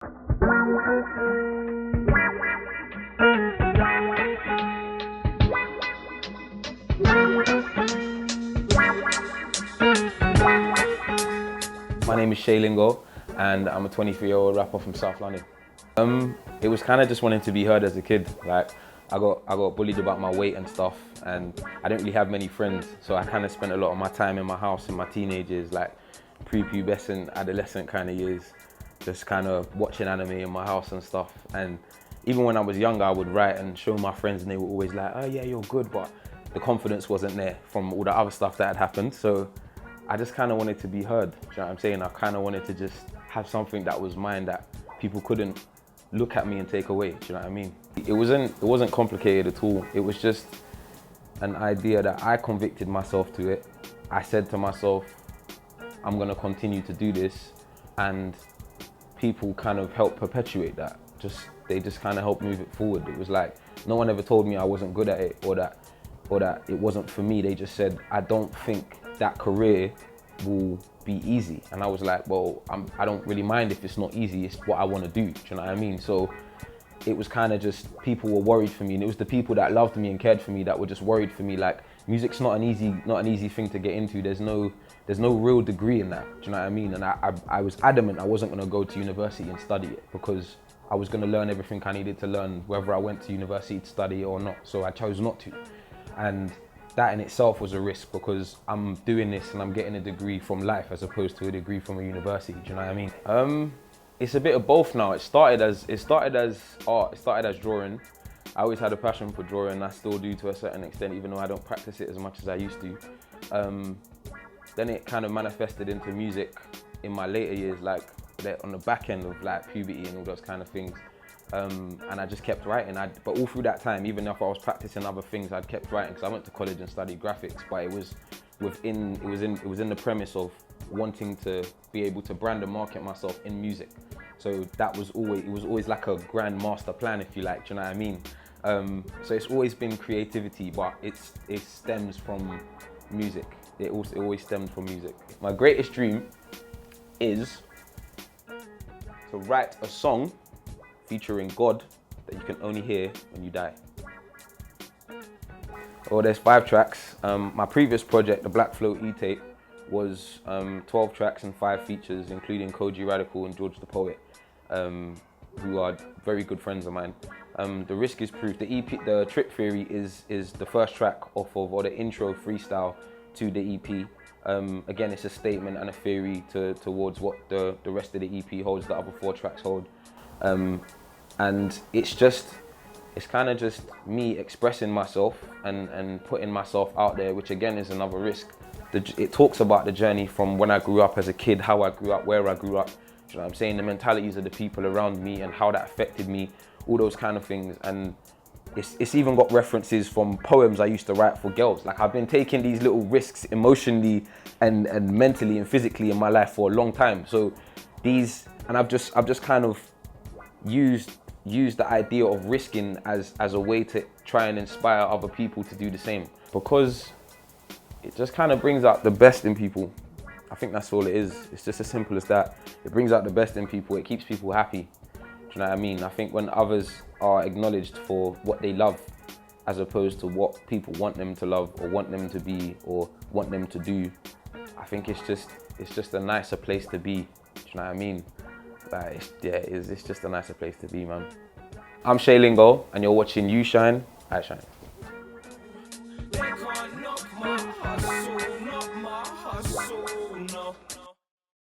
My name is Lingo, and I'm a 23-year-old rapper from South London. It was kind of just wanting to be heard as a kid. Like, I got bullied about my weight and stuff, and I didn't really have many friends, so I kind of spent a lot of my time in my house in my teenage years, like prepubescent, adolescent kind of years, just kind of watching anime in my house and stuff. And even when I was younger, I would write and show my friends, and they were always like, "Oh yeah, you're good," but the confidence wasn't there from all the other stuff that had happened. So I just kind of wanted to be heard. Do you know what I'm saying? I kind of wanted to just have something that was mine that people couldn't look at me and take away. Do you know what I mean? It wasn't complicated at all. It was just an idea that I convicted myself to it. I said to myself, I'm gonna continue to do this, and people kind of helped perpetuate that. They just kind of helped move it forward. It was like, no one ever told me I wasn't good at it or that it wasn't for me. They just said, I don't think that career will be easy. And I was like, well, I don't really mind if it's not easy, it's what I want to do. Do you know what I mean? So it was kind of just, people were worried for me, and it was the people that loved me and cared for me that were just worried for me. Like, music's not an easy thing to get into. There's no real degree in that. Do you know what I mean? And I was adamant I wasn't going to go to university and study it, because I was going to learn everything I needed to learn, whether I went to university to study it or not. So I chose not to. And that in itself was a risk, because I'm doing this and I'm getting a degree from life as opposed to a degree from a university. Do you know what I mean? It's a bit of both now. It started as art. It started as drawing. I always had a passion for drawing. I still do to a certain extent, even though I don't practice it as much as I used to. Then it kind of manifested into music in my later years, like on the back end of like puberty and all those kind of things. And I just kept writing. But all through that time, even if I was practicing other things, I'd kept writing, because I went to college and studied graphics. But it was in the premise of wanting to be able to brand and market myself in music. So it was always like a grand master plan, if you like. Do you know what I mean? So it's always been creativity, but it stems from music. It always stemmed from music. My greatest dream is to write a song featuring God that you can only hear when you die. Well, there's 5 tracks. My previous project, the Black Flow E-Tape, was 12 tracks and 5 features, including Koji Radical and George the Poet, who are very good friends of mine. The Risk is Proof. The EP, the Trip Theory, is the first track off of, or the intro freestyle to the EP. Again, it's a statement and a theory towards what the rest of the EP holds, the other 4 tracks hold. And it's kind of just me expressing myself and putting myself out there, which again is another risk. It talks about the journey from when I grew up as a kid, how I grew up, where I grew up, do you know what I'm saying? The mentalities of the people around me and how that affected me, all those kind of things. And it's even got references from poems I used to write for girls. Like, I've been taking these little risks emotionally and mentally and physically in my life for a long time. So I've just kind of used the idea of risking as a way to try and inspire other people to do the same, because it just kind of brings out the best in people. I think that's all it is. It's just as simple as that. It brings out the best in people. It keeps people happy. Do you know what I mean? I think when others are acknowledged for what they love, as opposed to what people want them to love or want them to be or want them to do, I think it's just a nicer place to be. Do you know what I mean? Like, it's just a nicer place to be, man. I'm Lingo, and you're watching Ushine, I Shine. They can't knock my hustle, knock my hustle.